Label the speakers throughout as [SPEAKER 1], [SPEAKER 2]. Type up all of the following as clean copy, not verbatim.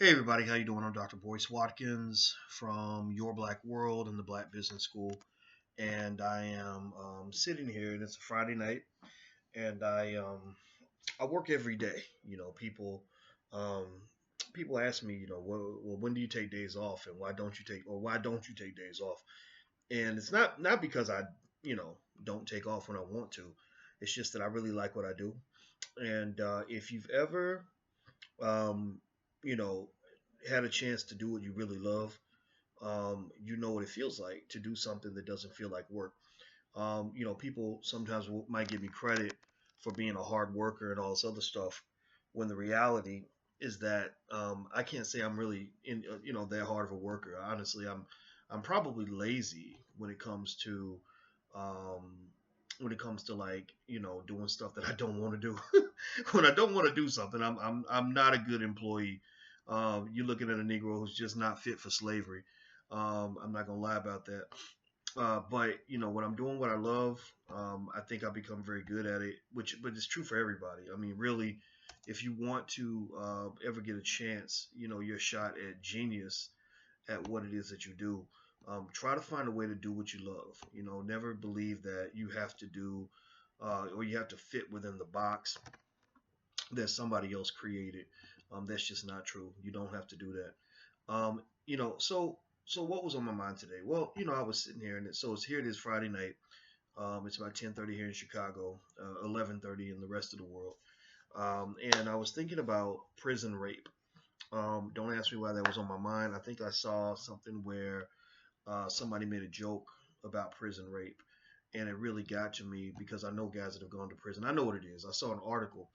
[SPEAKER 1] Hey everybody, how you doing? I'm Dr. Boyce Watkins from Your Black World and the Black Business School, and I am sitting here, and it's a Friday night, and I work every day. Um, people ask me, well, when do you take days off, and why don't you take days off? And it's not because I, you know, don't take off when I want to. It's just that I really like what I do, and if you've ever um, you know, had a chance to do what you really love, you know what it feels like to do something that doesn't feel like work. People sometimes might give me credit for being a hard worker and all this other stuff, when the reality is that I can't say I'm really that hard of a worker. Honestly, I'm probably lazy um, when it comes to like doing stuff that I don't want to do. When I don't want to do something, I'm not a good employee. You're looking at a Negro who's just not fit for slavery. I'm not gonna lie about that. But when I'm doing what I love, I think I become very good at it. But it's true for everybody. I mean, really, if you want to ever get a chance, your shot at genius at what it is that you do. Try to find a way to do what you love. Never believe that you have to do or you have to fit within the box that somebody else created. That's just not true. You don't have to do that. So what was on my mind today? Well, I was sitting here, and it is Friday night. It's about 10:30 here in Chicago, 11:30 in the rest of the world. And I was thinking about prison rape. Don't ask me why that was on my mind. I think I saw something where somebody made a joke about prison rape, and it really got to me because I know guys that have gone to prison. I know what it is. I saw an article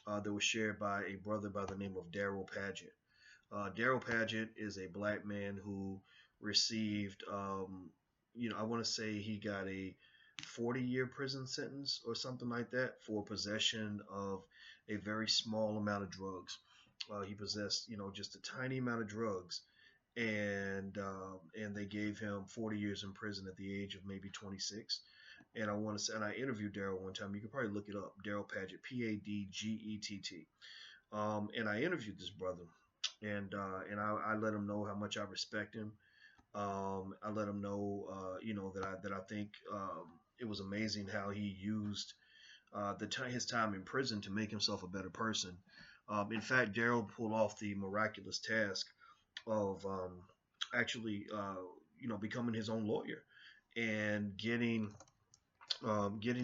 [SPEAKER 1] that was shared by a brother by the name of Daryl Paget. Daryl Paget is a black man who received, I want to say he got a 40-year prison sentence or something like that for possession of a very small amount of drugs. He possessed, just a tiny amount of drugs, and they gave him 40 years in prison at the age of maybe 26. And I want to say, and I interviewed Daryl one time. You can probably look it up. Daryl Paget, Padgett. And I interviewed this brother, and I let him know how much I respect him. I let him know, that I think it was amazing how he used his time in prison to make himself a better person. In fact, Daryl pulled off the miraculous task of actually, becoming his own lawyer and getting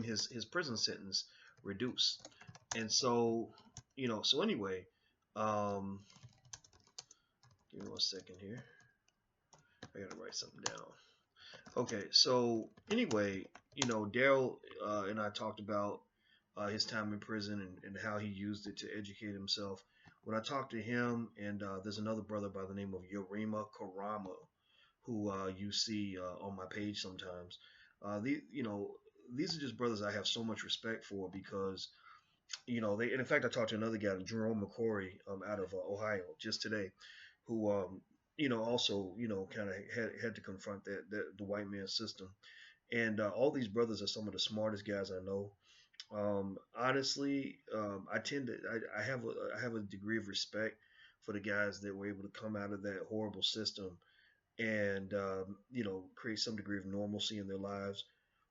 [SPEAKER 1] his prison sentence reduced. And so anyway, um, give me one second here. I gotta write something down. Okay, so anyway, Daryl and I talked about his time in prison and how he used it to educate himself. When I talked to him, and there's another brother by the name of Yorima Karama, who you see on my page sometimes. These are just brothers I have so much respect for because they. And in fact, I talked to another guy, Jerome McCory, out of Ohio, just today, who also kind of had to confront the white man system. And all these brothers are some of the smartest guys I know. Honestly, I have a degree of respect for the guys that were able to come out of that horrible system and create some degree of normalcy in their lives,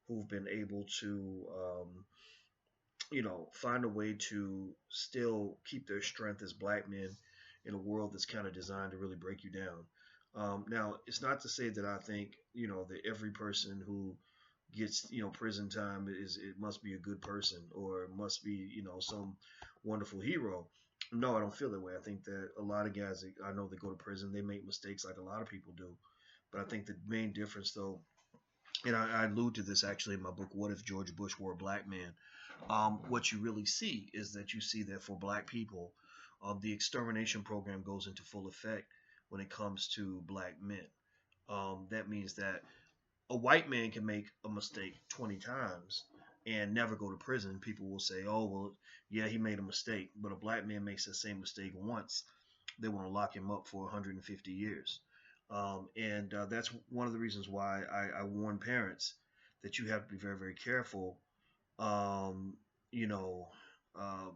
[SPEAKER 1] who've been able to find a way to still keep their strength as black men in a world that's kind of designed to really break you down. Now, it's not to say that I think that every person who gets prison time it must be a good person or must be some wonderful hero. No, I don't feel that way. I think that a lot of guys that I know that go to prison, they make mistakes like a lot of people do. But I think the main difference, though, and I allude to this actually in my book, What If George Bush Were a Black Man? What you really see is that you see that for black people, the extermination program goes into full effect when it comes to black men. That means that a white man can make a mistake 20 times and never go to prison. People will say, oh, well, yeah, he made a mistake. But a black man makes the same mistake once, they want to lock him up for 150 years. And that's one of the reasons why I warn parents that you have to be very, very careful. Um, you know,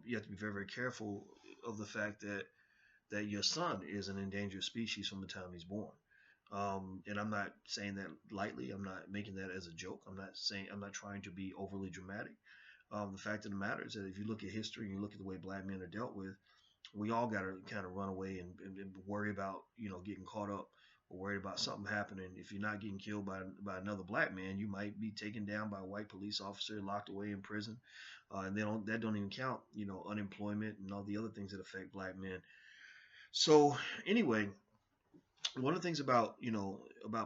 [SPEAKER 1] you have to be very, very careful of the fact that that your son is an endangered species from the time he's born. And I'm not saying that lightly. I'm not making that as a joke. I'm not trying to be overly dramatic. The fact of the matter is that if you look at history and you look at the way black men are dealt with, we all got to kind of run away and worry about, getting caught up or worried about something happening. If you're not getting killed by another black man, you might be taken down by a white police officer, locked away in prison. And that don't even count, unemployment and all the other things that affect black men. So anyway, one of the things about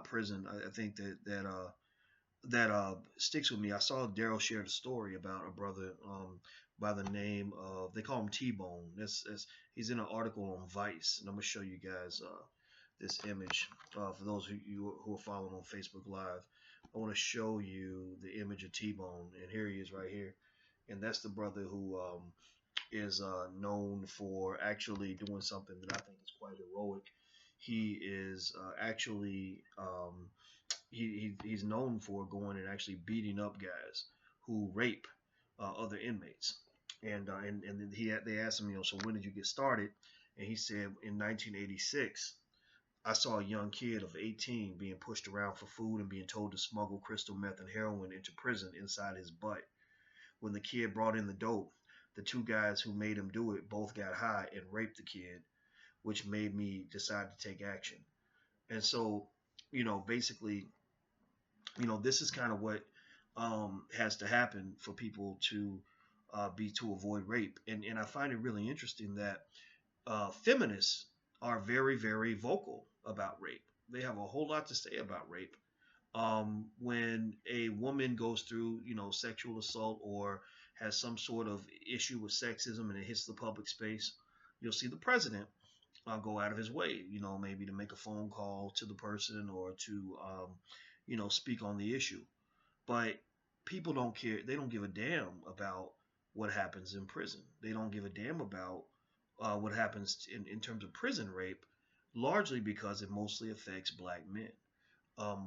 [SPEAKER 1] prison, I think that sticks with me. I saw Daryl shared a story about a brother by the name of, they call him Tbone. He's in an article on Vice, and I'm gonna show you guys this image. For those of you who are following on Facebook Live, I want to show you the image of Tbone, and here he is right here, and that's the brother who is known for actually doing something that I think is quite heroic. He is actually he's known for going and actually beating up guys who rape other inmates. And they asked him, so when did you get started? And he said, in 1986, I saw a young kid of 18 being pushed around for food and being told to smuggle crystal meth and heroin into prison inside his butt. When the kid brought in the dope, the two guys who made him do it both got high and raped the kid, which made me decide to take action. And so, basically, this is kind of what has to happen for people to to avoid rape. And I find it really interesting that feminists are very, very vocal about rape. They have a whole lot to say about rape. When a woman goes through, sexual assault or has some sort of issue with sexism and it hits the public space, you'll see the president go out of his way, maybe to make a phone call to the person or to, speak on the issue. But people don't care. They don't give a damn about what happens in prison. They don't give a damn about what happens in terms of prison rape, largely because it mostly affects black men.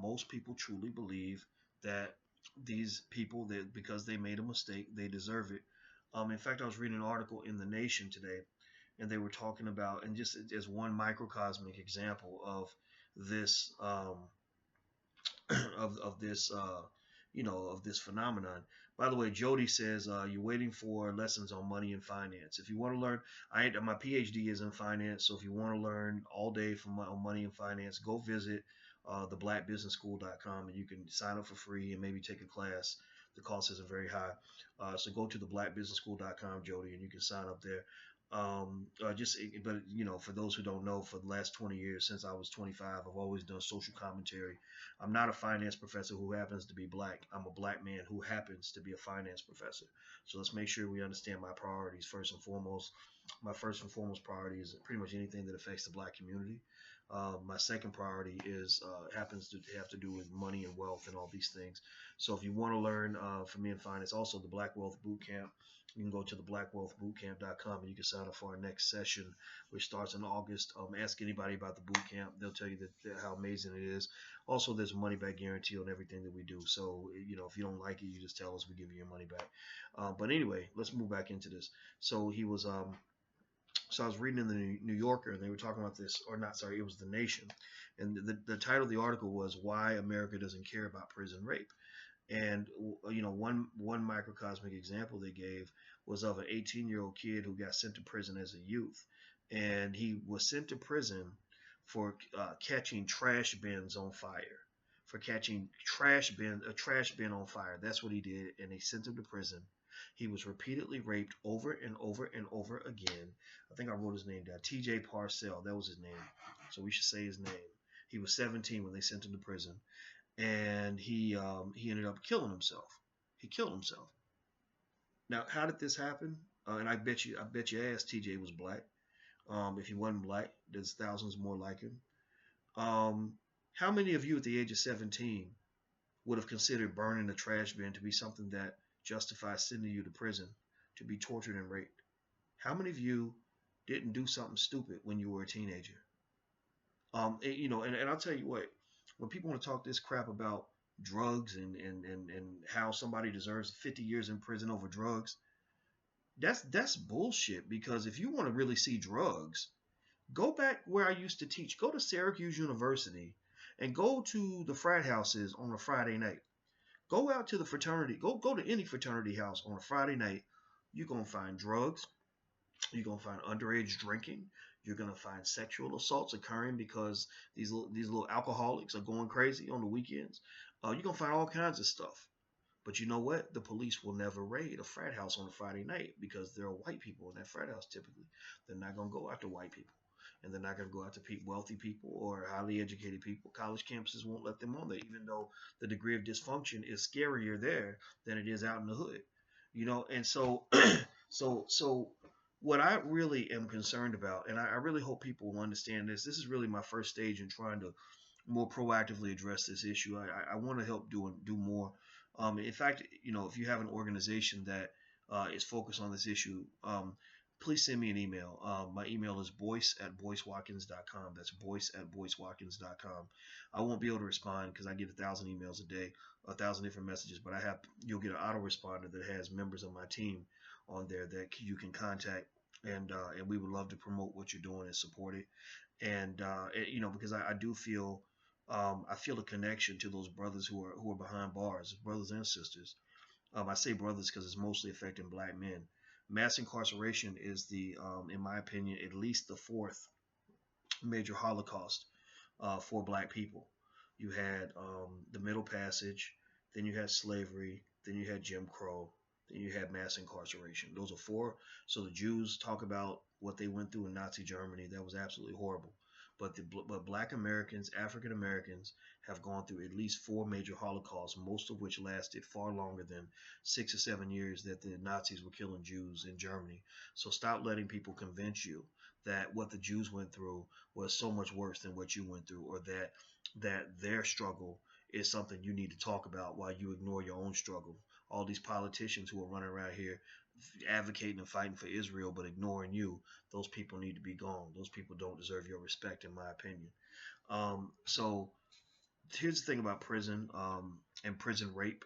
[SPEAKER 1] Most people truly believe that these people, that because they made a mistake, they deserve it. In fact, I was reading an article in The Nation today, and they were talking about, and just as one microcosmic example of this, of this, of this phenomenon. By the way, Jody says you're waiting for lessons on money and finance. If you want to learn, my PhD is in finance, so if you want to learn all day on money and finance, go visit theblackbusinessschool.com, and you can sign up for free and maybe take a class. The cost isn't very high, so go to theblackbusinessschool.com, Jody, and you can sign up there. But for those who don't know, for the last 20 years, since I was 25, I've always done social commentary. I'm not a finance professor who happens to be black. I'm a black man who happens to be a finance professor. So let's make sure we understand my priorities first and foremost. My first and foremost priority is pretty much anything that affects the black community. My second priority is happens to have to do with money and wealth and all these things. So if you want to learn from me in finance, also the Black Wealth Bootcamp, you can go to theblackwellbootcamp.com and you can sign up for our next session, which starts in August. Ask anybody about the boot camp. They'll tell you that how amazing it is. Also, there's a money back guarantee on everything that we do. So, if you don't like it, you just tell us, we give you your money back. But anyway, let's move back into this. So he was, so I was reading in the New Yorker, and they were talking about this, or not, sorry, it was The Nation. And the title of the article was Why America Doesn't Care About Prison Rape. And one microcosmic example they gave was of an 18-year-old kid who got sent to prison as a youth, and he was sent to prison for catching trash bins on fire, for catching a trash bin on fire. That's what he did, and they sent him to prison. He was repeatedly raped over and over and over again. I think I wrote his name down. T.J. Parcell, that was his name. So we should say his name. He was 17 when they sent him to prison. And he ended up killing himself. He killed himself. Now, how did this happen? And I bet you asked TJ was black. If he wasn't black, there's thousands more like him. How many of you at the age of 17 would have considered burning a trash bin to be something that justifies sending you to prison to be tortured and raped? How many of you didn't do something stupid when you were a teenager? And I'll tell you what. When people want to talk this crap about drugs and how somebody deserves 50 years in prison over drugs, that's bullshit. Because if you want to really see drugs, Go back where I used to teach. Go to Syracuse University and go to the frat houses on a Friday night. Go out to the fraternity. Go to any fraternity house on a Friday night. You're gonna find drugs. You're gonna find underage drinking. You're gonna find sexual assaults occurring because these little alcoholics are going crazy on the weekends. You're gonna find all kinds of stuff. But you know what? The police will never raid a frat house on a Friday night because there are white people in that frat house typically. They're not going to go after white people. And they're not going to go after wealthy people or highly educated people. College campuses won't let them on there, even though the degree of dysfunction is scarier there than it is out in the hood. And so, so what I really am concerned about, and I really hope people will understand this. This is really my first stage in trying to more proactively address this issue. I want to help do more. In fact, if you have an organization that is focused on this issue, please send me an email. My email is boyce@boycewatkins.com. That's boyce@boycewatkins.com. I won't be able to respond because I get 1,000 emails a day, 1,000 different messages, but you'll get an autoresponder that has members of my team on there that you can contact, and we would love to promote what you're doing and support it. And because I do feel I feel a connection to those brothers who are behind bars, brothers and sisters. I say brothers because it's mostly affecting black men. Mass incarceration is in my opinion, at least the fourth major Holocaust for black people. You had the Middle Passage, then you had slavery, then you had Jim Crow, then you had mass incarceration. Those are four. So the Jews talk about what they went through in Nazi Germany. That was absolutely horrible. But black Americans, African Americans have gone through at least four major Holocausts, most of which lasted far longer than 6 or 7 years that the Nazis were killing Jews in Germany. So stop letting people convince you that what the Jews went through was so much worse than what you went through, or that their struggle is something you need to talk about while you ignore your own struggle. All these politicians who are running around here advocating and fighting for Israel but ignoring you, those people need to be gone. Those people don't deserve your respect, in my opinion. So here's the thing about prison and prison rape.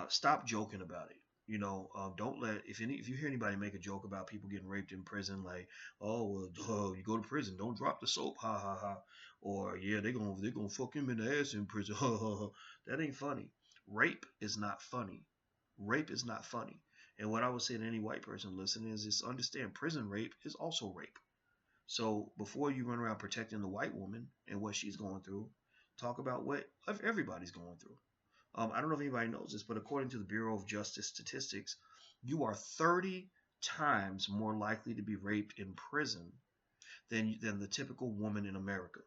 [SPEAKER 1] Stop joking about it. Don't let if you hear anybody make a joke about people getting raped in prison, like, oh well, you go to prison, don't drop the soap, ha ha ha, or yeah, they're gonna fuck him in the ass in prison, ha ha ha. That ain't funny. Rape is not funny. Rape is not funny. And what I would say to any white person listening is just understand prison rape is also rape. So before you run around protecting the white woman and what she's going through, talk about what everybody's going through. I don't know if anybody knows this, but according to the Bureau of Justice Statistics, you are 30 times more likely to be raped in prison than the typical woman in America.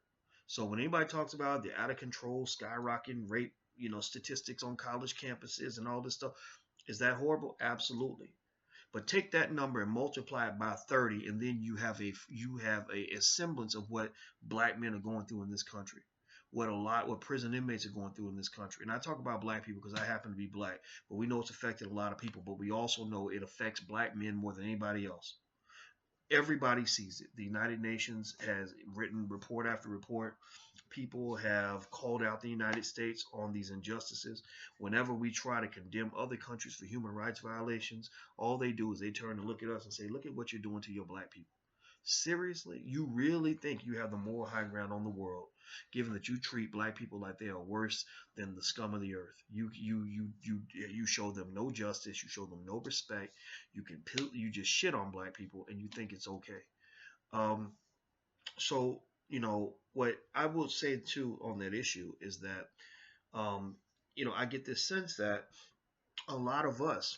[SPEAKER 1] So when anybody talks about the out of control, skyrocketing rape, statistics on college campuses and all this stuff, is that horrible? Absolutely. But take that number and multiply it by 30, and then you have a semblance of what black men are going through in this country, what prison inmates are going through in this country. And I talk about black people because I happen to be black, but we know it's affected a lot of people. But we also know it affects black men more than anybody else. Everybody sees it. The United Nations has written report after report. People have called out the United States on these injustices. Whenever we try to condemn other countries for human rights violations, all they do is they turn to look at us and say, look at what you're doing to your black people. Seriously? You really think you have the moral high ground on the world, given that you treat black people like they are worse than the scum of the earth? You show them no justice. You show them no respect. You just shit on black people, and you think it's okay. So what I will say too on that issue is that I get this sense that a lot of us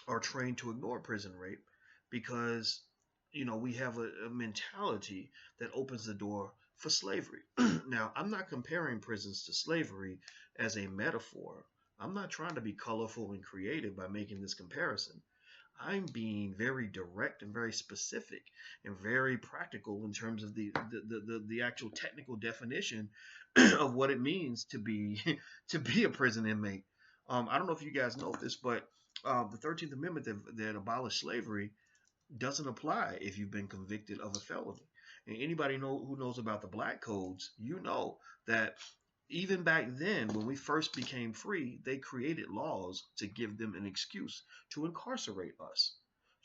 [SPEAKER 1] are trained to ignore prison rape because we have a mentality that opens the door for slavery. Now, I'm not comparing prisons to slavery as a metaphor. I'm not trying to be colorful and creative by making this comparison. I'm being very direct and very specific and very practical in terms of the actual technical definition of what it means to be a prison inmate. I don't know if you guys know this, but the 13th Amendment that abolished slavery doesn't apply if you've been convicted of a felony. And anybody who knows about the black codes, that even back then, when we first became free, they created laws to give them an excuse to incarcerate us.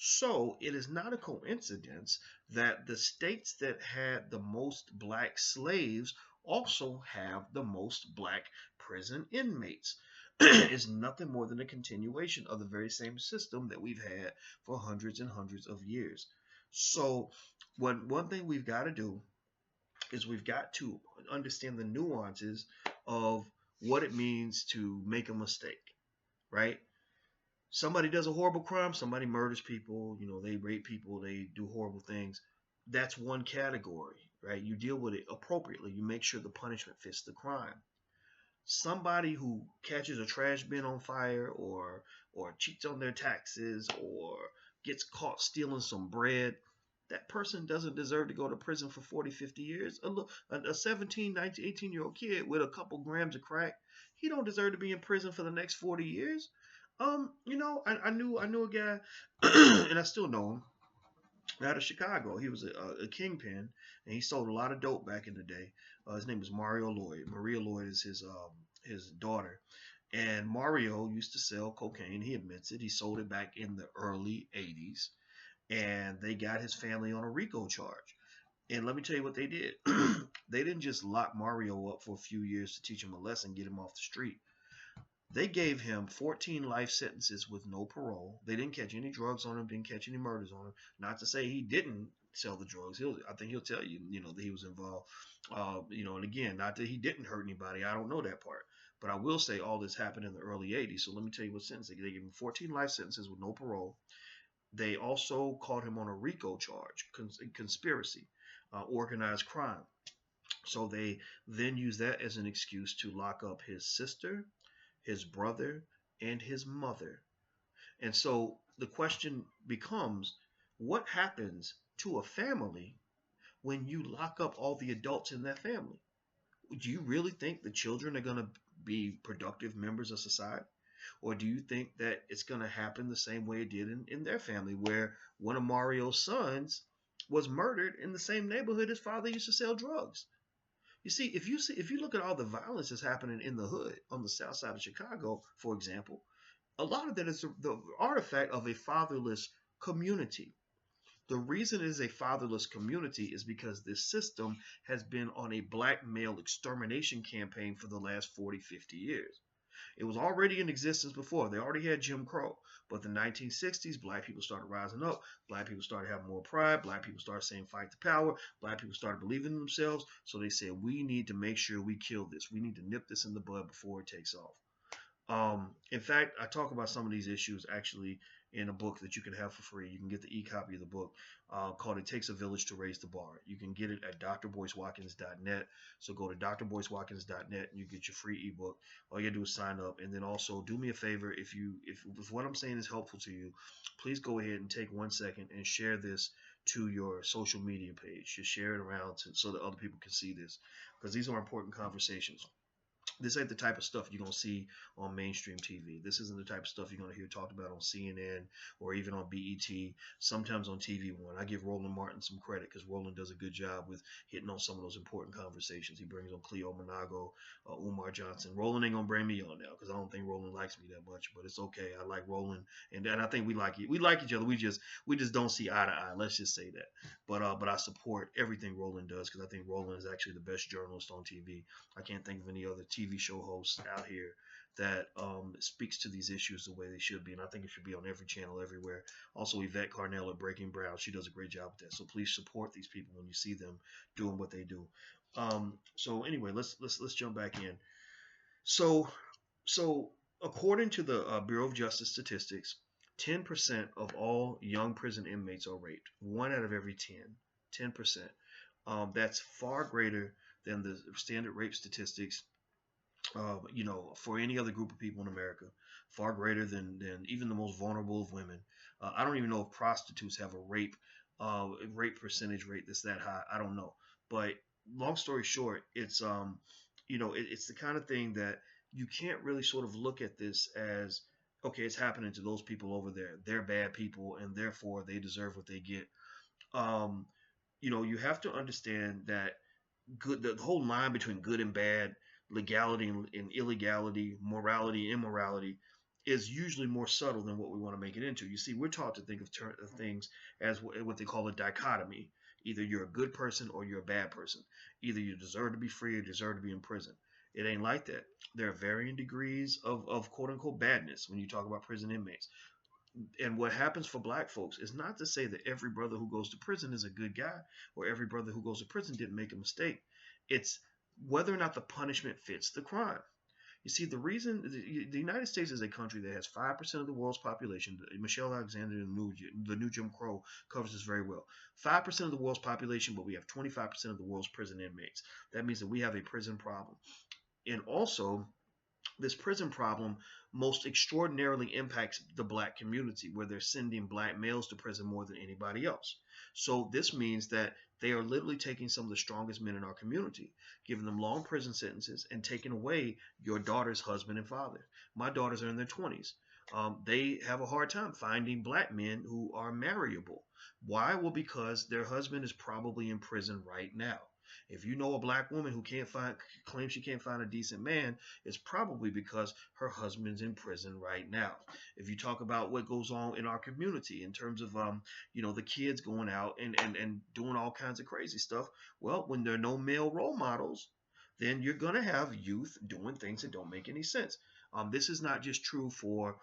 [SPEAKER 1] So it is not a coincidence that the states that had the most black slaves also have the most black prison inmates. It's nothing more than a continuation of the very same system that we've had for hundreds and hundreds of years. So, one thing we've got to do is we've got to understand the nuances of what it means to make a mistake, right? Somebody does a horrible crime, somebody murders people, they rape people, they do horrible things. That's one category, right? You deal with it appropriately. You make sure the punishment fits the crime. Somebody who catches a trash bin on fire or cheats on their taxes or gets caught stealing some bread, that person doesn't deserve to go to prison for 40, 50 years. A 17, 19, 18-year-old kid with a couple grams of crack, he don't deserve to be in prison for the next 40 years. I knew a guy, and I still know him, out of Chicago. He was a kingpin, and he sold a lot of dope back in the day. His name is Mario Lloyd. Maria Lloyd is his daughter, and Mario used to sell cocaine. He admits it. He sold it back in the early '80s, and they got his family on a RICO charge. And let me tell you what they did. They didn't just lock Mario up for a few years to teach him a lesson, get him off the street. They gave him 14 life sentences with no parole. They didn't catch any drugs on him, didn't catch any murders on him. Not to say he didn't sell the drugs. I think he'll tell you, that he was involved. And again, not that he didn't hurt anybody. I don't know that part. But I will say all this happened in the early 80s. So let me tell you what sentence. They gave him 14 life sentences with no parole. They also caught him on a RICO charge, conspiracy, organized crime. So they then used that as an excuse to lock up his sister, his brother, and his mother. And so the question becomes, what happens to a family when you lock up all the adults in that family? Do you really think the children are going to be productive members of society? Or do you think that it's going to happen the same way it did in their family, where one of Mario's sons was murdered in the same neighborhood his father used to sell drugs? You see, if you look at all the violence that's happening in the hood on the south side of Chicago, for example, a lot of that is the artifact of a fatherless community. The reason it is a fatherless community is because this system has been on a black male extermination campaign for the last 40, 50 years. It was already in existence before. They already had Jim Crow. But the 1960s, black people started rising up. Black people started having more pride. Black people started saying fight the power. Black people started believing in themselves. So they said, we need to make sure we kill this. We need to nip this in the bud before it takes off. In fact, I talk about some of these issues actually in a book that you can have for free. You can get the e-copy of the book called It Takes a Village to Raise the Bar. You can get it at drboycewatkins.net. So go to drboycewatkins.net and you get your free ebook. All you gotta do is sign up. And then also do me a favor, if what I'm saying is helpful to you, please go ahead and take 1 second and share this to your social media page. Just share it around so that other people can see this, because these are important conversations. This ain't the type of stuff you're going to see on mainstream TV. This isn't the type of stuff you're going to hear talked about on CNN or even on BET, sometimes on TV One. I give Roland Martin some credit because Roland does a good job with hitting on some of those important conversations. He brings on Cleo Monago, Umar Johnson. Roland ain't going to bring me on now because I don't think Roland likes me that much, but it's okay. I like Roland, and I think we like it. We like each other. We just don't see eye to eye. Let's just say that. But I support everything Roland does because I think Roland is actually the best journalist on TV. I can't think of any other TV show hosts out here that speaks to these issues the way they should be, and I think it should be on every channel everywhere. Also, Yvette Carnell at Breaking Brown, she does a great job with that. So please support these people when you see them doing what they do. So anyway, let's jump back in. So according to the Bureau of Justice statistics, 10% of all young prison inmates are raped. 1 out of every 10%. That's far greater than the standard rape statistics, for any other group of people in America. Far greater than even the most vulnerable of women. I don't even know if prostitutes have a rape percentage rate that's that high. I don't know. But long story short, it's it's the kind of thing that you can't really sort of look at this as, okay, it's happening to those people over there. They're bad people, and therefore they deserve what they get. You have to understand that the whole line between good and bad, legality and illegality, morality and immorality, is usually more subtle than what we want to make it into. You see, we're taught to think of things as what they call a dichotomy. Either you're a good person or you're a bad person. Either you deserve to be free or deserve to be in prison. It ain't like that. There are varying degrees of quote unquote badness when you talk about prison inmates. And what happens for black folks is not to say that every brother who goes to prison is a good guy or every brother who goes to prison didn't make a mistake. It's whether or not the punishment fits the crime. You see, the reason the United States is a country that has 5% of the world's population. Michelle Alexander in the New Jim Crow covers this very well. 5% of the world's population, but we have 25% of the world's prison inmates. That means that we have a prison problem. And also, this prison problem most extraordinarily impacts the black community, where they're sending black males to prison more than anybody else. So this means that they are literally taking some of the strongest men in our community, giving them long prison sentences and taking away your daughter's husband and father. My daughters are in their 20s. They have a hard time finding black men who are marriable. Why? Well, because their husband is probably in prison right now. If you know a black woman who claims she can't find a decent man, it's probably because her husband's in prison right now. If you talk about what goes on in our community in terms of the kids going out and doing all kinds of crazy stuff, well, when there are no male role models, then you're gonna have youth doing things that don't make any sense. This is not just true for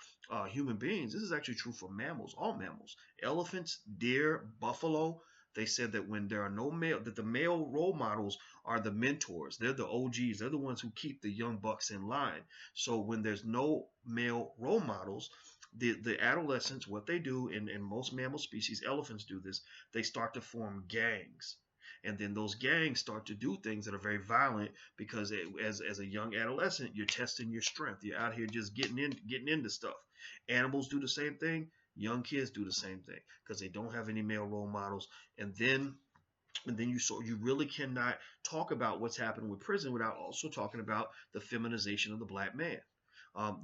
[SPEAKER 1] human beings. This is actually true for mammals, all mammals, elephants, deer, buffalo. They said that when there are no male, that the male role models are the mentors. They're the OGs. They're the ones who keep the young bucks in line. So when there's no male role models, the adolescents, what they do in most mammal species, elephants do this, they start to form gangs. And then those gangs start to do things that are very violent because as a young adolescent, you're testing your strength. You're out here just getting into stuff. Animals do the same thing. Young kids do the same thing because they don't have any male role models. And then you really cannot talk about what's happening with prison without also talking about the feminization of the black man.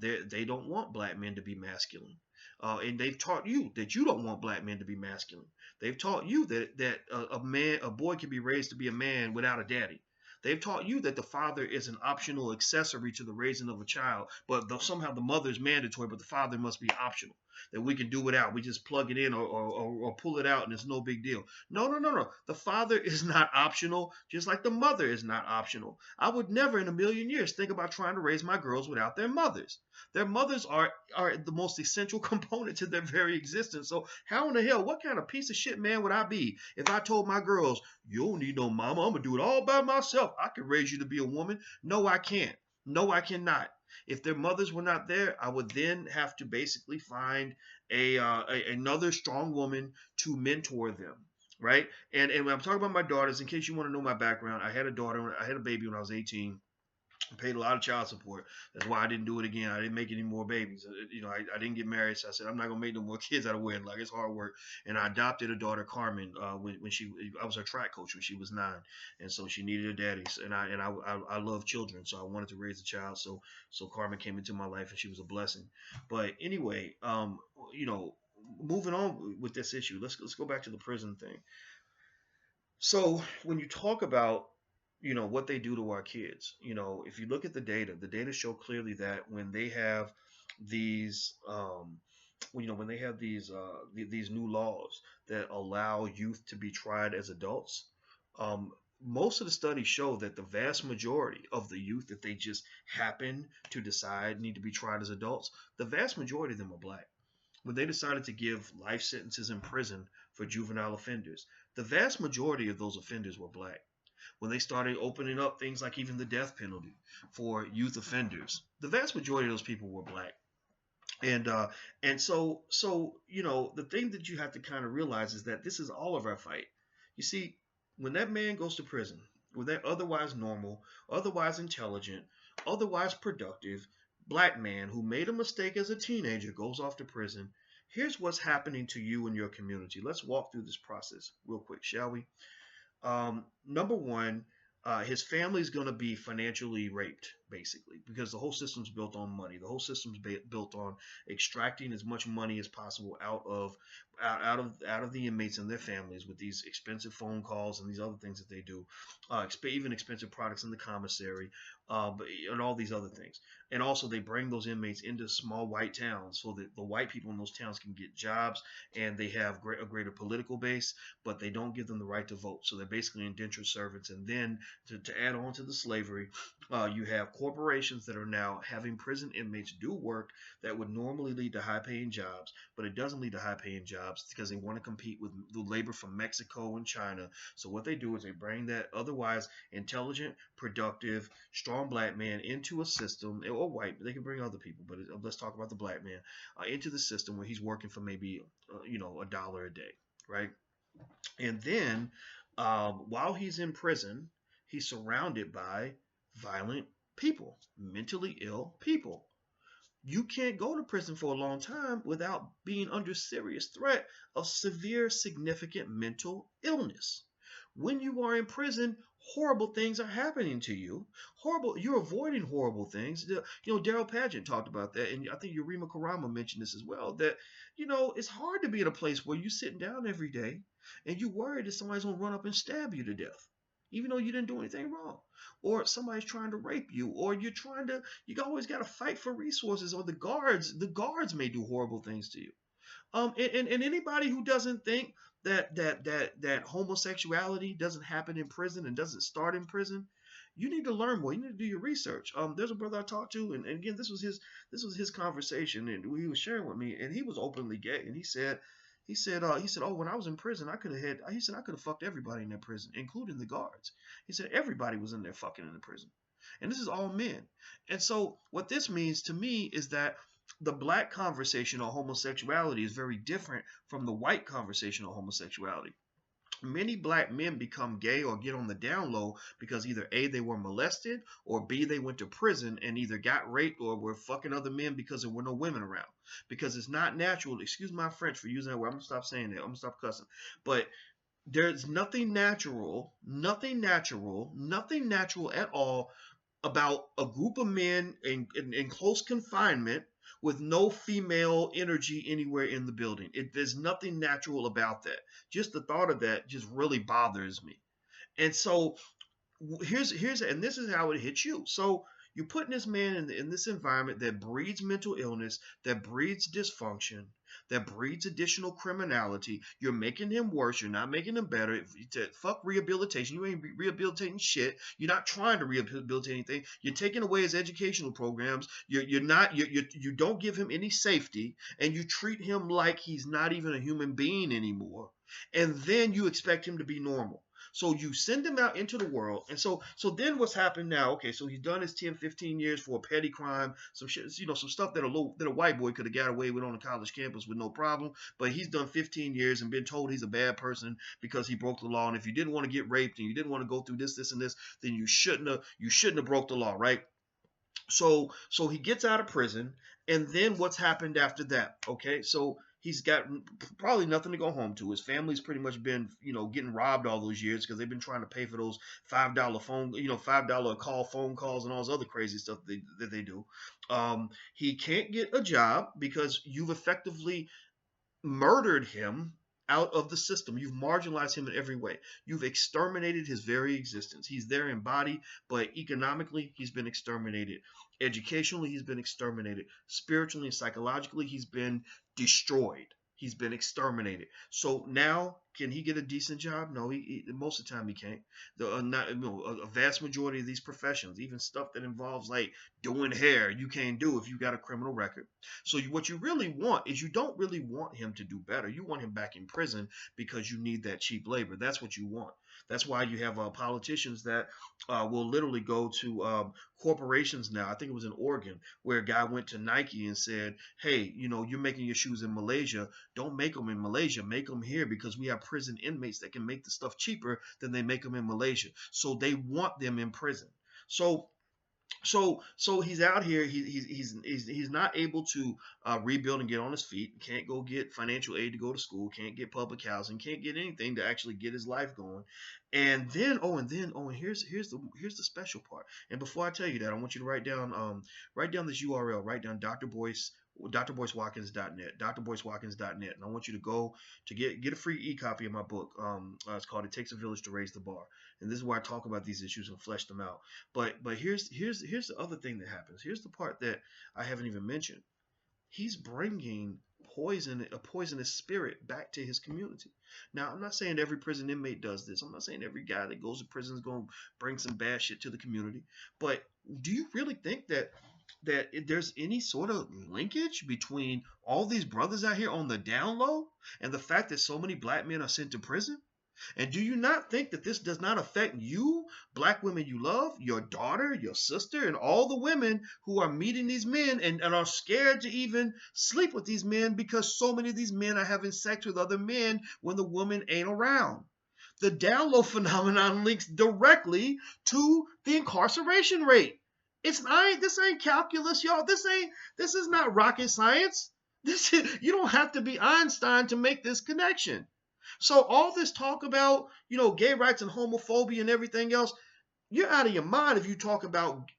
[SPEAKER 1] They don't want black men to be masculine. And they've taught you that you don't want black men to be masculine. They've taught you that a boy can be raised to be a man without a daddy. They've taught you that the father is an optional accessory to the raising of a child, but somehow the mother is mandatory, but the father must be optional. That we can do without. We just plug it in or pull it out and it's no big deal. No. The father is not optional, just like the mother is not optional. I would never in a million years think about trying to raise my girls without their mothers. Their mothers are the most essential component to their very existence. So how in the hell, what kind of piece of shit man would I be if I told my girls, you don't need no mama, I'm going to do it all by myself. I can raise you to be a woman. No, I can't. No, I cannot. If their mothers were not there, I would then have to basically find another strong woman to mentor them, right? And when I'm talking about my daughters, in case you want to know my background, I had a baby when I was 18. I paid a lot of child support. That's why I didn't do it again. I didn't make any more babies. I didn't get married, so I said I'm not gonna make no more kids out of wedlock. It's hard work. And I adopted a daughter, Carmen, when I was her track coach when she was 9, and so she needed a daddy. And I love children, so I wanted to raise a child. So Carmen came into my life, and she was a blessing. But anyway, moving on with this issue, let's go back to the prison thing. So when you talk about what they do to our kids, if you look at the data show clearly that when they have these when they have these new laws that allow youth to be tried as adults, most of the studies show that the vast majority of the youth that they just happen to decide need to be tried as adults, the vast majority of them are black. When they decided to give life sentences in prison for juvenile offenders, the vast majority of those offenders were black. When they started opening up things like even the death penalty for youth offenders, the vast majority of those people were black. And so the thing that you have to kind of realize is that this is all of our fight. You see, when that man goes to prison, when that otherwise normal, otherwise intelligent, otherwise productive black man who made a mistake as a teenager goes off to prison, here's what's happening to you and your community. Let's walk through this process real quick, shall we? Number one, his family is going to be financially raped, basically, because the whole system's built on money. The whole system's built on extracting as much money as possible out of the inmates and their families with these expensive phone calls and these other things that they do, even expensive products in the commissary, and all these other things. And also, they bring those inmates into small white towns so that the white people in those towns can get jobs and they have a greater political base, but they don't give them the right to vote. So they're basically indentured servants. And then to add on to the slavery, you have corporations that are now having prison inmates do work that would normally lead to high-paying jobs, but it doesn't lead to high-paying jobs because they want to compete with the labor from Mexico and China. So what they do is they bring that otherwise intelligent, productive, strong black man into a system, or white, they can bring other people, but let's talk about the black man, into the system where he's working for maybe $1 a day, right? And then while he's in prison, he's surrounded by violent people, mentally ill people. You can't go to prison for a long time without being under serious threat of severe, significant mental illness. When you are in prison, horrible things are happening to you. You're avoiding horrible things. Daryl Paget talked about that, and I think Yurima Karama mentioned this as well. That it's hard to be in a place where you're sitting down every day and you worry that somebody's gonna run up and stab you to death, even though you didn't do anything wrong, or somebody's trying to rape you, or you always got to fight for resources, or the guards may do horrible things to you. And anybody who doesn't think that homosexuality doesn't happen in prison and doesn't start in prison, you need to learn more. You need to do your research. There's a brother I talked to, and again, this was his conversation, and he was sharing with me, and he was openly gay, and he said, oh, when I was in prison, I could have fucked everybody in that prison, including the guards. He said everybody was in there fucking in the prison, and this is all men. And so what this means to me is that the black conversation on homosexuality is very different from the white conversation on homosexuality. Many black men become gay or get on the down low because either A, they were molested, or B, they went to prison and either got raped or were fucking other men because there were no women around. Because it's not natural. Excuse my French for using that word. I'm gonna stop saying that. I'm gonna stop cussing. But there's nothing natural at all about a group of men in close confinement with no female energy anywhere in the building. There's nothing natural about that. Just the thought of that just really bothers me. And so and this is how it hits you. So you're putting this man in this environment that breeds mental illness, that breeds dysfunction, that breeds additional criminality. You're making him worse. You're not making him better. Fuck rehabilitation. You ain't rehabilitating shit. You're not trying to rehabilitate anything. You're taking away his educational programs. You don't give him any safety, and you treat him like he's not even a human being anymore. And then you expect him to be normal. So you send him out into the world. And so then what's happened now? Okay, so he's done his 10, 15 years for a petty crime, some shit, some stuff that a white boy could have got away with on a college campus with no problem. But he's done 15 years and been told he's a bad person because he broke the law. And if you didn't want to get raped and you didn't want to go through this, and this, then you shouldn't have broke the law, right? So he gets out of prison, and then what's happened after that? Okay, so he's got probably nothing to go home to. His family's pretty much been, getting robbed all those years because they've been trying to pay for those $5 call phone calls and all this other crazy stuff that they do. He can't get a job because you've effectively murdered him out of the system. You've marginalized him in every way. You've exterminated his very existence. He's there in body, but economically, he's been exterminated. Educationally, he's been exterminated. Spiritually and psychologically, he's been destroyed. He's been exterminated. So now, can he get a decent job? No, most of the time he can't. A vast majority of these professions, even stuff that involves like doing hair, you can't do if you got a criminal record. So what you really want is, you don't really want him to do better. You want him back in prison because you need that cheap labor. That's what you want. That's why you have politicians that will literally go to corporations now. I think it was in Oregon, where a guy went to Nike and said, hey, you're making your shoes in Malaysia. Don't make them in Malaysia. Make them here because we have prison inmates that can make the stuff cheaper than they make them in Malaysia. So they want them in prison. So So he's out here. He's not able to rebuild and get on his feet. Can't go get financial aid to go to school. Can't get public housing. Can't get anything to actually get his life going. And here's the special part. And before I tell you that, I want you to write down this URL. Write down drboycewatkins.net, drboycewatkins.net, and I want you to go to get a free e-copy of my book. It's called "It Takes a Village to Raise the Bar," and this is where I talk about these issues and flesh them out. But here's the other thing that happens. Here's the part that I haven't even mentioned. He's bringing a poisonous spirit back to his community. Now, I'm not saying every prison inmate does this. I'm not saying every guy that goes to prison is going to bring some bad shit to the community. But do you really think that there's any sort of linkage between all these brothers out here on the down low and the fact that so many black men are sent to prison? And do you not think that this does not affect you, black women you love, your daughter, your sister, and all the women who are meeting these men and are scared to even sleep with these men because so many of these men are having sex with other men when the woman ain't around? The down low phenomenon links directly to the incarceration rate. This ain't calculus, y'all. This is not rocket science. You don't have to be Einstein to make this connection. So all this talk about, gay rights and homophobia and everything else, you're out of your mind if you talk about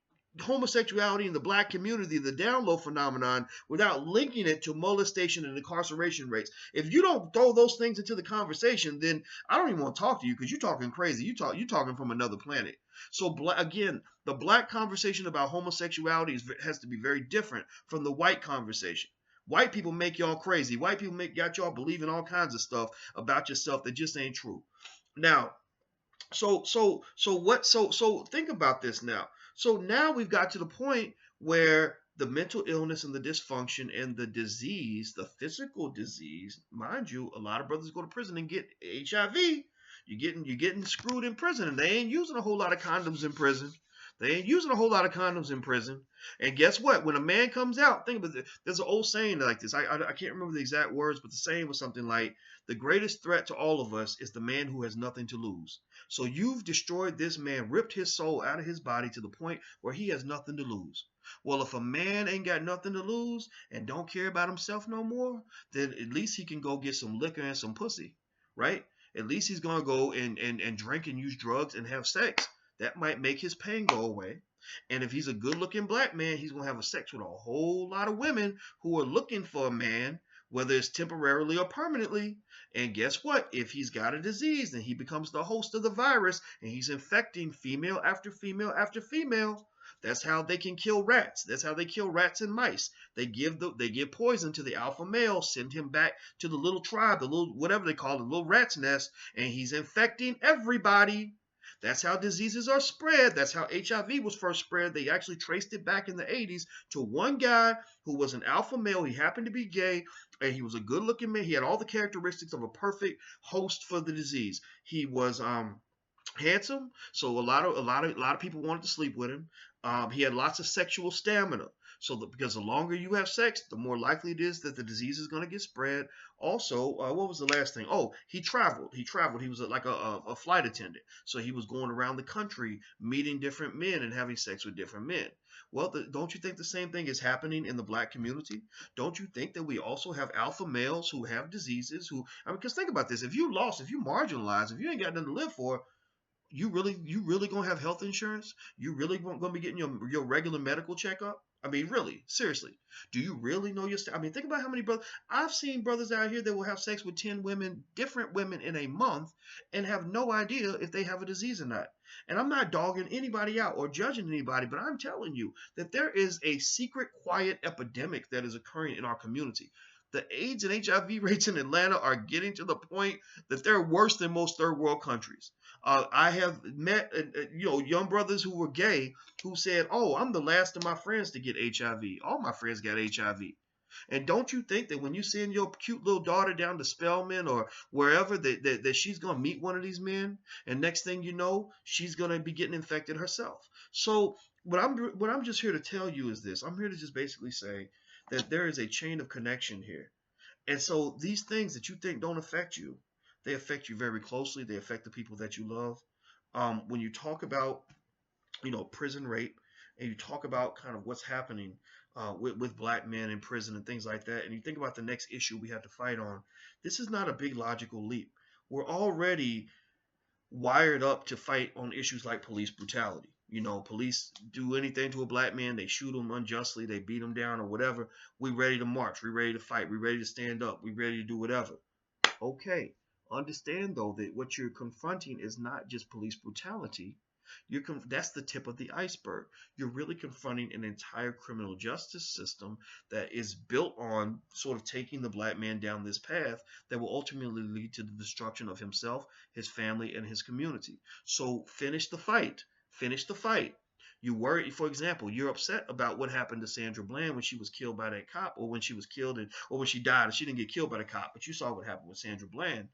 [SPEAKER 1] homosexuality in the black community, the down low phenomenon, without linking it to molestation and incarceration rates. If you don't throw those things into the conversation, then I don't even want to talk to you because you're talking crazy. You're talking from another planet. So again, the black conversation about homosexuality has to be very different from the white conversation. White people make y'all crazy. White people got y'all believing all kinds of stuff about yourself that just ain't true. Now, so think about this now. So now we've got to the point where the mental illness and the dysfunction and the disease, the physical disease, mind you, a lot of brothers go to prison and get HIV. You're getting screwed in prison, and they ain't using a whole lot of condoms in prison. And guess what? When a man comes out, think about it. There's an old saying like this. I can't remember the exact words, but the saying was something like, the greatest threat to all of us is the man who has nothing to lose. So you've destroyed this man, ripped his soul out of his body to the point where he has nothing to lose. Well, if a man ain't got nothing to lose and don't care about himself no more, then at least he can go get some liquor and some pussy, right? At least he's going to go and drink and use drugs and have sex. That might make his pain go away. And if he's a good-looking black man, he's going to have sex with a whole lot of women who are looking for a man, whether it's temporarily or permanently. And guess what? If he's got a disease, then he becomes the host of the virus, and he's infecting female after female after female. That's how they can kill rats. That's how they kill rats and mice. They give poison to the alpha male, send him back to the little tribe, the little whatever they call it, the little rat's nest, and he's infecting everybody. That's how diseases are spread. That's how HIV was first spread. They actually traced it back in the 80s to one guy who was an alpha male. He happened to be gay, and he was a good-looking man. He had all the characteristics of a perfect host for the disease. He was handsome, so a lot of people wanted to sleep with him. He had lots of sexual stamina. So because the longer you have sex, the more likely it is that the disease is going to get spread. Also, what was the last thing? Oh, he traveled. He was like a flight attendant. So he was going around the country meeting different men and having sex with different men. Well, don't you think the same thing is happening in the black community? Don't you think that we also have alpha males who have diseases because think about this. If you marginalized, if you ain't got nothing to live for, you really gonna have health insurance? You really gonna be getting your regular medical checkup? I mean, really, seriously, do you really know your? I mean, think about how many brothers I've seen brothers out here that will have sex with 10 women, different women in a month, and have no idea if they have a disease or not. And I'm not dogging anybody out or judging anybody, but I'm telling you that there is a secret, quiet epidemic that is occurring in our community. The AIDS and HIV rates in Atlanta are getting to the point that they're worse than most third world countries. I have met young brothers who were gay who said, "Oh, I'm the last of my friends to get HIV. All my friends got HIV." And don't you think that when you send your cute little daughter down to Spelman or wherever that she's going to meet one of these men, and next thing you know, she's going to be getting infected herself? So what I'm just here to tell you is this. I'm here to just basically say that there is a chain of connection here. And so these things that you think don't affect you, they affect you very closely. They affect the people that you love. When you talk about, prison rape, and you talk about kind of what's happening with black men in prison and things like that, and you think about the next issue we have to fight on, this is not a big logical leap. We're already wired up to fight on issues like police brutality. You know, police do anything to a black man, they shoot him unjustly, they beat him down or whatever. We ready to march, we ready to fight, we ready to stand up, we ready to do whatever. Okay, understand though that what you're confronting is not just police brutality. That's the tip of the iceberg. You're really confronting an entire criminal justice system that is built on sort of taking the black man down this path that will ultimately lead to the destruction of himself, his family, and his community. So finish the fight. Finish the fight. You worry, for example, you're upset about what happened to Sandra Bland when she was killed by that cop, or when she was killed, or when she died, and she didn't get killed by the cop, but you saw what happened with Sandra Bland.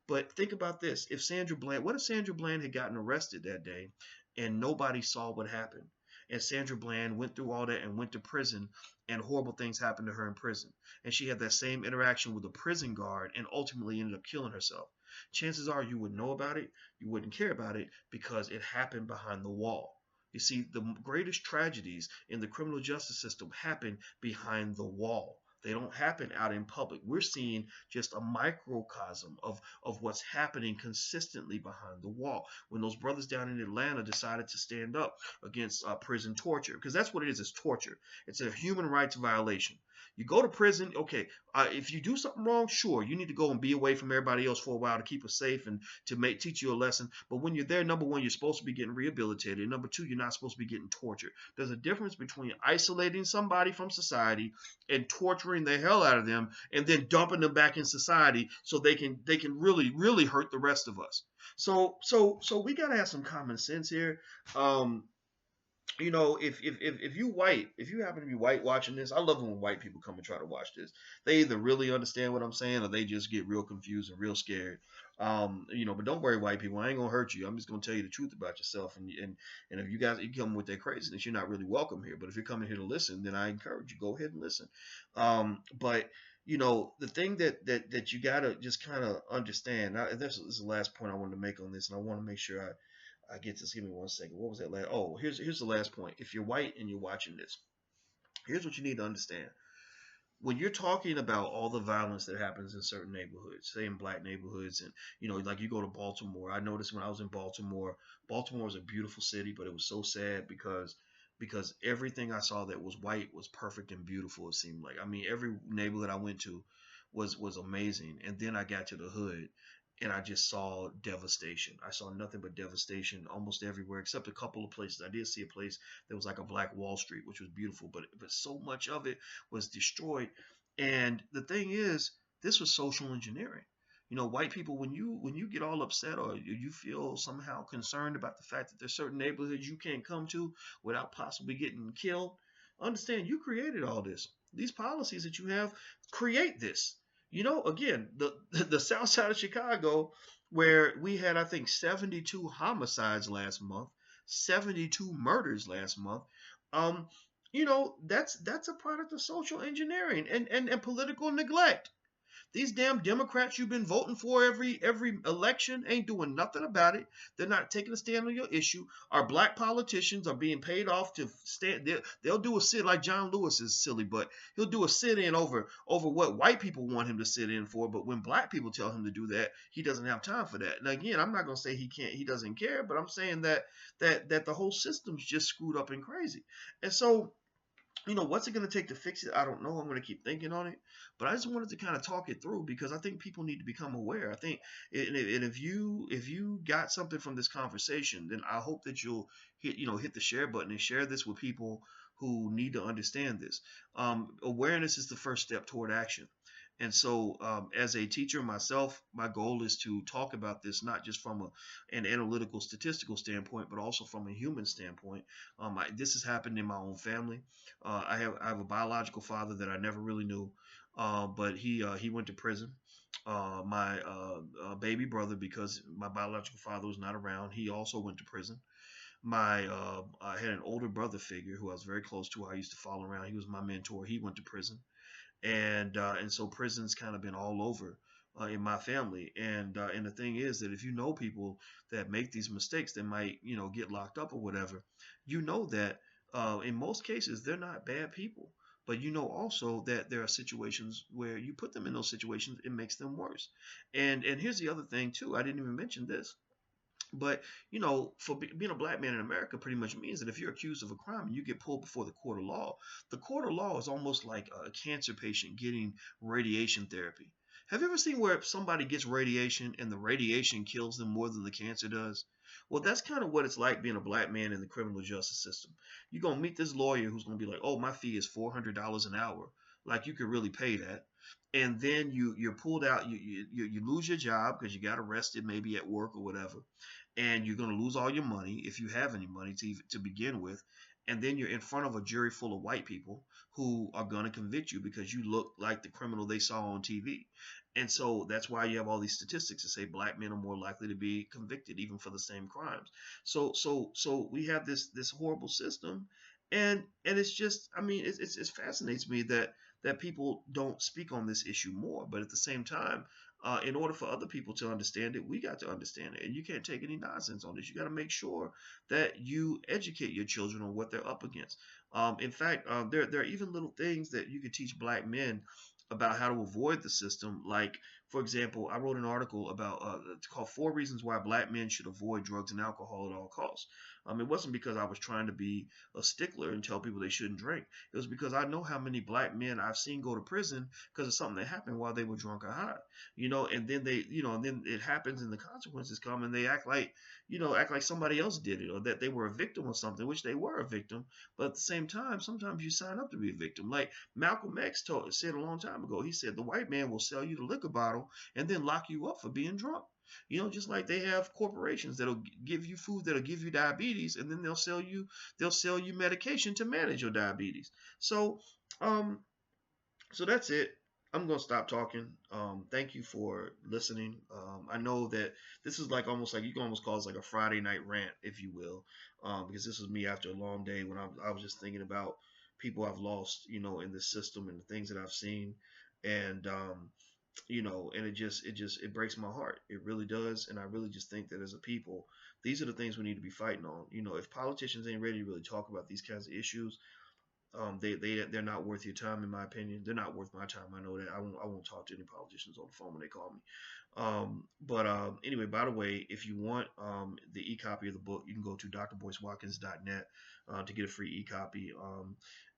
[SPEAKER 1] But think about this. What if Sandra Bland had gotten arrested that day and nobody saw what happened? And Sandra Bland went through all that and went to prison, and horrible things happened to her in prison. And she had that same interaction with a prison guard and ultimately ended up killing herself. Chances are you wouldn't know about it, you wouldn't care about it, because it happened behind the wall. You see, the greatest tragedies in the criminal justice system happen behind the wall. They don't happen out in public. We're seeing just a microcosm of what's happening consistently behind the wall. When those brothers down in Atlanta decided to stand up against prison torture, because that's what it is, it's torture. It's a human rights violation. You go to prison, okay, if you do something wrong, sure, you need to go and be away from everybody else for a while to keep us safe and to teach you a lesson. But when you're there, number one, you're supposed to be getting rehabilitated. And number two, you're not supposed to be getting tortured. There's a difference between isolating somebody from society and torturing the hell out of them and then dumping them back in society so they can really hurt the rest of us. So we gotta have some common sense here. You know, if you happen to be white watching this, I love when white people come and try to watch this. They either really understand what I'm saying or they just get real confused and real scared. You know, but don't worry, white people, I ain't gonna hurt you. I'm just gonna tell you the truth about yourself. And if you come with that craziness, you're not really welcome here. But if you're coming here to listen, then I encourage you, go ahead and listen. But you know, the thing that you gotta just kind of understand. Now, this is the last point I wanted to make on this, and I want to make sure I get this. Give me one second. What was that last? Oh, here's the last point. If you're white and you're watching this, here's what you need to understand. When you're talking about all the violence that happens in certain neighborhoods, say in black neighborhoods, and you know, like you go to Baltimore. I noticed when I was in Baltimore, Baltimore was a beautiful city, but it was so sad because everything I saw that was white was perfect and beautiful. It seemed like. I mean, every neighborhood I went to was amazing. And then I got to the hood and I just saw devastation. I saw nothing but devastation almost everywhere, except a couple of places. I did see a place that was like a black Wall Street, which was beautiful, but so much of it was destroyed. And the thing is, this was social engineering. You know, white people, when you get all upset or you feel somehow concerned about the fact that there's certain neighborhoods you can't come to without possibly getting killed, understand you created all this. These policies that you have create this. You know, again, the South Side of Chicago, where we had, I think, 72 homicides last month, 72 murders last month. Um, you know, that's a product of social engineering and political neglect. These damn Democrats you've been voting for every election ain't doing nothing about it. They're not taking a stand on your issue. Our black politicians are being paid off to stand. They'll do a sit like John Lewis is silly, but he'll do a sit-in over what white people want him to sit in for. But when black people tell him to do that, he doesn't have time for that. And again, I'm not gonna say he doesn't care, but I'm saying that the whole system's just screwed up and crazy. And so, you know, what's it going to take to fix it? I don't know. I'm going to keep thinking on it, but I just wanted to kind of talk it through because I think people need to become aware. I think, and if you got something from this conversation, then I hope that you'll hit the share button and share this with people who need to understand this. Awareness is the first step toward action. And so, as a teacher myself, my goal is to talk about this not just from an analytical, statistical standpoint, but also from a human standpoint. This has happened in my own family. I have a biological father that I never really knew, but he went to prison. My baby brother, because my biological father was not around, he also went to prison. I had an older brother figure who I was very close to. I used to follow around. He was my mentor. He went to prison. And so prison's kind of been all over in my family. And the thing is that if you know people that make these mistakes, they might get locked up or whatever. You know that In most cases, they're not bad people. But you know also that there are situations where you put them in those situations, it makes them worse. And here's the other thing too. I didn't even mention this. But you know, for being a black man in America, pretty much means that if you're accused of a crime and you get pulled before the court of law is almost like a cancer patient getting radiation therapy. Have you ever seen where somebody gets radiation and the radiation kills them more than the cancer does? Well, that's kind of what it's like being a black man in the criminal justice system. You're gonna meet this lawyer who's gonna be like, "Oh, my fee is $400 an hour." Like you could really pay that, and then you're pulled out. You lose your job because you got arrested, maybe at work or whatever, and you're going to lose all your money if you have any money to begin with, and then you're in front of a jury full of white people who are going to convict you because you look like the criminal they saw on TV. And so that's why you have all these statistics that say black men are more likely to be convicted even for the same crimes. So we have this horrible system, and it's just, I mean, it fascinates me that people don't speak on this issue more. But at the same time, in order for other people to understand it, we got to understand it. And you can't take any nonsense on this. You got to make sure that you educate your children on what they're up against. In fact, there are even little things that you could teach black men about how to avoid the system. Like, for example, I wrote an article about it's called Four Reasons Why Black Men Should Avoid Drugs and Alcohol at All Costs. It wasn't because I was trying to be a stickler and tell people they shouldn't drink. It was because I know how many black men I've seen go to prison because of something that happened while they were drunk or high. And then and then it happens and the consequences come and they act like somebody else did it or that they were a victim of something, which they were a victim. But at the same time, sometimes you sign up to be a victim. Like Malcolm X said a long time ago, he said the white man will sell you the liquor bottle and then lock you up for being drunk. Just like they have corporations that'll give you food that'll give you diabetes, and then they'll sell you medication to manage your diabetes. So, um, so that's it. I'm gonna stop talking. Thank you for listening. I know that this is like almost like you can almost call this like a Friday night rant, if you will, because this was me after a long day when I was just thinking about people I've lost, in this system and the things that I've seen, and and it breaks my heart. It really does, and I really just think that as a people, these are the things we need to be fighting on. If politicians ain't ready to really talk about these kinds of issues, they're not worth your time, in my opinion. They're not worth my time. I know that. I won't talk to any politicians on the phone when they call me. But anyway, by the way, if you want the e-copy of the book, you can go to drboycewatkins.net to get a free e-copy.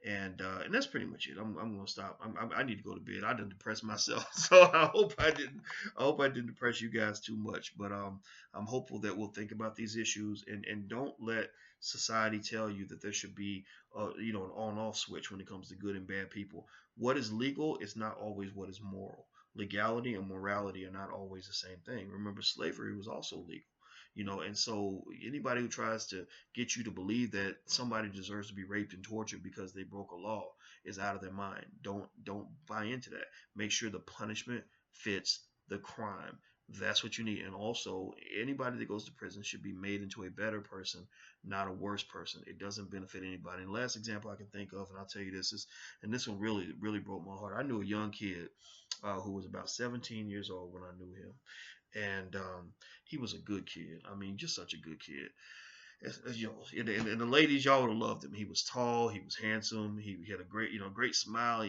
[SPEAKER 1] And that's pretty much it. I'm gonna stop. I need to go to bed. I didn't depress myself, so I hope I didn't depress you guys too much. But I'm hopeful that we'll think about these issues and don't let society tell you that there should be an on-off switch when it comes to good and bad people. What is legal is not always what is moral. Legality and morality are not always the same thing. Remember, slavery was also legal. And so anybody who tries to get you to believe that somebody deserves to be raped and tortured because they broke a law is out of their mind. Don't buy into that. Make sure the punishment fits the crime. That's what you need. And also, anybody that goes to prison should be made into a better person, not a worse person. It doesn't benefit anybody. And the last example I can think of, and I'll tell you this is, and this one really, really broke my heart. I knew a young kid who was about 17 years old when I knew him, and he was a good kid. I mean, just such a good kid. And the ladies, y'all would have loved him. He was tall, he was handsome, he had a great smile,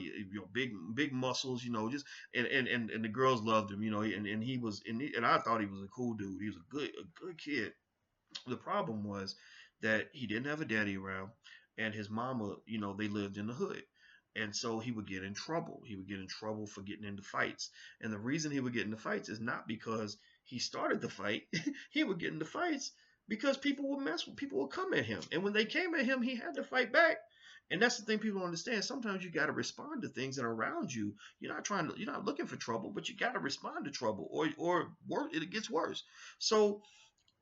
[SPEAKER 1] big muscles, just and the girls loved him, and he was and I thought he was a cool dude. He was a good kid. The problem was that he didn't have a daddy around, and his mama, they lived in the hood. And so he would get in trouble. He would get in trouble for getting into fights. And the reason he would get into fights is not because he started the fight. He would get into fights because people would come at him. And when they came at him, he had to fight back. And that's the thing people don't understand. Sometimes you got to respond to things that are around you. You're not looking for trouble, but you got to respond to trouble, or it gets worse. So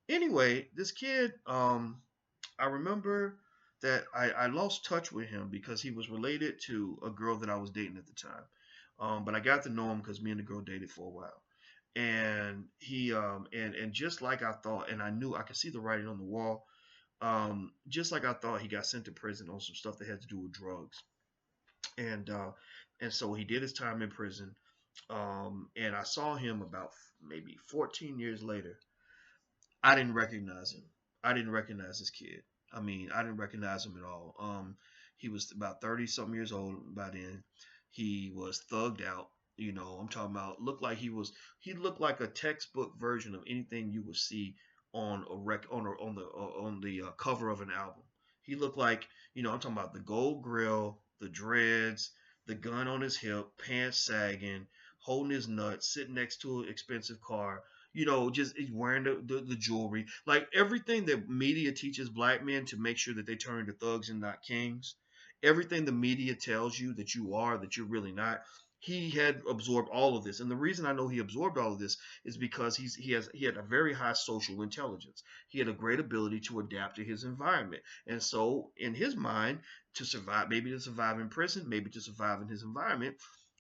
[SPEAKER 1] anyway, this kid, I remember that I lost touch with him because he was related to a girl that I was dating at the time. But I got to know him because me and the girl dated for a while. And he and just like I thought, and I knew I could see the writing on the wall. Just like I thought, he got sent to prison on some stuff that had to do with drugs. And so he did his time in prison. And I saw him about maybe 14 years later. I didn't recognize him. I didn't recognize this kid. I mean, I didn't recognize him at all. He was about 30 something years old by then. He was thugged out. You know, I'm talking about looked like he looked like a textbook version of anything you would see on a rec on the cover of an album. He looked like, you know, I'm talking about the gold grill, the dreads, the gun on his hip, pants sagging, holding his nuts, sitting next to an expensive car, you know, just he's wearing the jewelry, like everything that media teaches black men to make sure that they turn into thugs and not kings. Everything the media tells you that you are, that you're really not. He had absorbed all of this, and the reason I know he absorbed all of this is because he had a very high social intelligence. He had a great ability to adapt to his environment, and so in his mind, to survive, maybe to survive in prison, maybe to survive in his environment,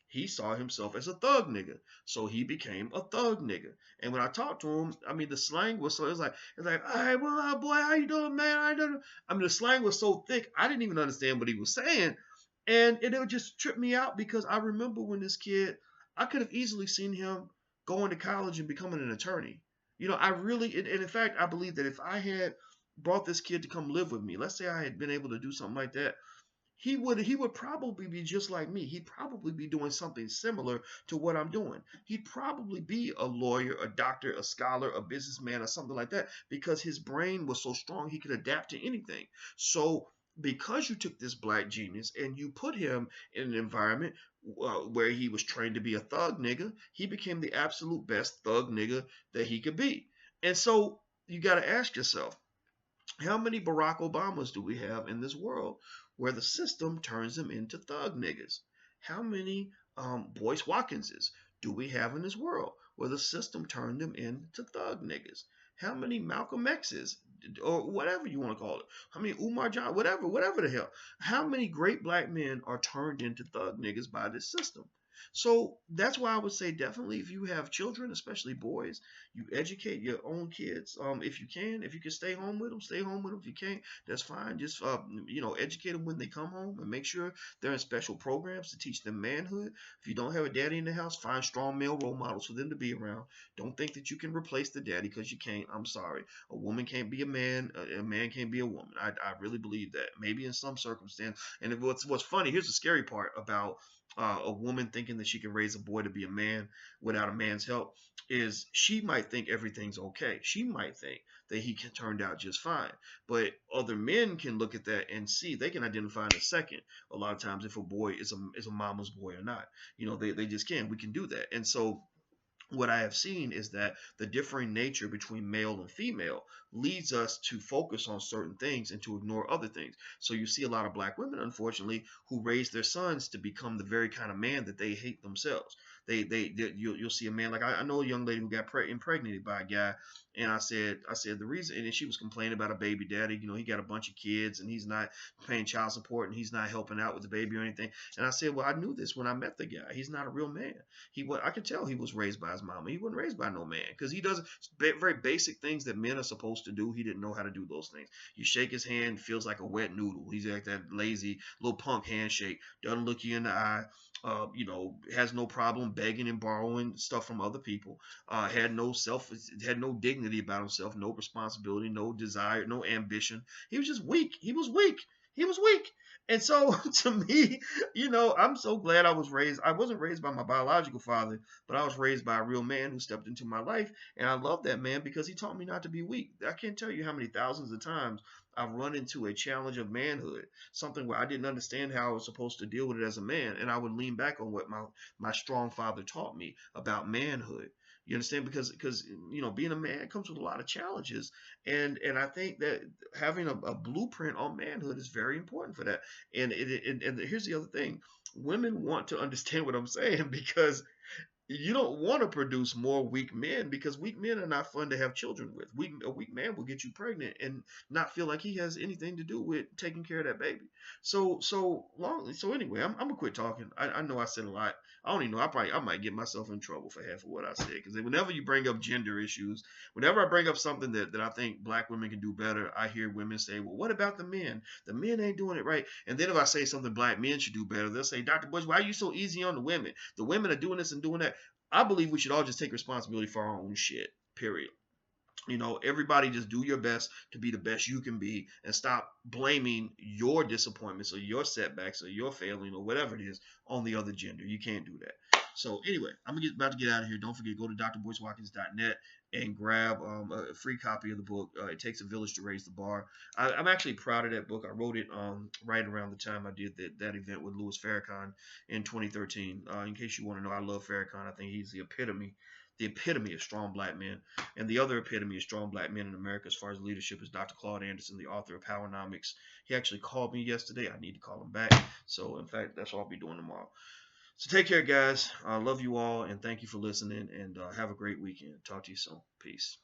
[SPEAKER 1] he saw himself as a thug nigga. So he became a thug nigga. And when I talked to him, I mean the slang was so it's like, all right, well, boy, how you doing, man? I mean the slang was so thick, I didn't even understand what he was saying. And it would just trip me out because I remember when this kid, I could have easily seen him going to college and becoming an attorney. You know, I really, and in fact, I believe that if I had brought this kid to come live with me, let's say I had been able to do something like that, he would probably be just like me. He'd probably be doing something similar to what I'm doing. He'd probably be a lawyer, a doctor, a scholar, a businessman, or something like that because his brain was so strong he could adapt to anything. So because you took this black genius and you put him in an environment where he was trained to be a thug nigga, he became the absolute best thug nigga that he could be. And so you got to ask yourself, how many Barack Obamas do we have in this world where the system turns them into thug niggas? How many Boyce Watkinses do we have in this world where the system turned them into thug niggas? How many Malcolm X's or whatever you want to call it? How many Umar John, whatever the hell? How many great black men are turned into thug niggas by this system? So that's why I would say definitely if you have children, especially boys, you educate your own kids. If you can, if you can stay home with them, stay home with them. If you can't, that's fine. Just educate them when they come home and make sure they're in special programs to teach them manhood. If you don't have a daddy in the house, find strong male role models for them to be around. Don't think that you can replace the daddy because you can't. I'm sorry. A woman can't be a man. A man can't be a woman. I really believe that. Maybe in some circumstance. And what's funny, here's the scary part about a woman thinking that she can raise a boy to be a man without a man's help is she might think everything's okay. She might think that he can turned out just fine. But other men can look at that and see they can identify in a second. A lot of times if a boy is a mama's boy or not. You know, they just can. We can do that. And so what I have seen is that the differing nature between male and female leads us to focus on certain things and to ignore other things. So you see a lot of black women, unfortunately, who raise their sons to become the very kind of man that they hate themselves. You'll see a man like I know a young lady who got impregnated by a guy, and I said the reason, and she was complaining about a baby daddy. You know, he got a bunch of kids and he's not paying child support and he's not helping out with the baby or anything. And I said, well, I knew this when I met the guy. He's not a real man. I could tell he was raised by his mama. He wasn't raised by no man because he does very basic things that men are supposed to do. He didn't know how to do those things. You shake his hand, feels like a wet noodle. He's like that lazy little punk handshake. Doesn't look you in the eye. Has no problem begging and borrowing stuff from other people. Had no dignity about himself, no responsibility, no desire, no ambition. He was just weak. He was weak. He was weak. And so to me, I'm so glad I was raised. I wasn't raised by my biological father, but I was raised by a real man who stepped into my life. And I love that man because he taught me not to be weak. I can't tell you how many thousands of times I've run into a challenge of manhood, something where I didn't understand how I was supposed to deal with it as a man. And I would lean back on what my strong father taught me about manhood. You understand? Because being a man comes with a lot of challenges, and I think that having a blueprint on manhood is very important for that. And here's the other thing: women want to understand what I'm saying because you don't want to produce more weak men because weak men are not fun to have children with. A weak man will get you pregnant and not feel like he has anything to do with taking care of that baby. So anyway, I'm gonna quit talking. I know I said a lot. I don't even know. I might get myself in trouble for half of what I said because whenever you bring up gender issues, whenever I bring up something that I think black women can do better, I hear women say, "Well, what about the men? The men ain't doing it right." And then if I say something black men should do better, they'll say, "Dr. Boyce, why are you so easy on the women? The women are doing this and doing that." I believe we should all just take responsibility for our own shit. Period. You know, everybody just do your best to be the best you can be, and stop blaming your disappointments or your setbacks or your failing or whatever it is on the other gender. You can't do that. So anyway, I'm about to get out of here. Don't forget, go to drboycewatkins.net and grab a free copy of the book. It takes a village to raise the bar. I'm actually proud of that book. I wrote it right around the time I did that event with Louis Farrakhan in 2013. In case you want to know, I love Farrakhan. I think he's the epitome of strong black men. And the other epitome of strong black men in America as far as leadership is Dr. Claude Anderson, the author of Powernomics. He actually called me yesterday. I need to call him back. So, in fact, that's what I'll be doing tomorrow. So, take care, guys. I love you all, and thank you for listening, and have a great weekend. Talk to you soon. Peace.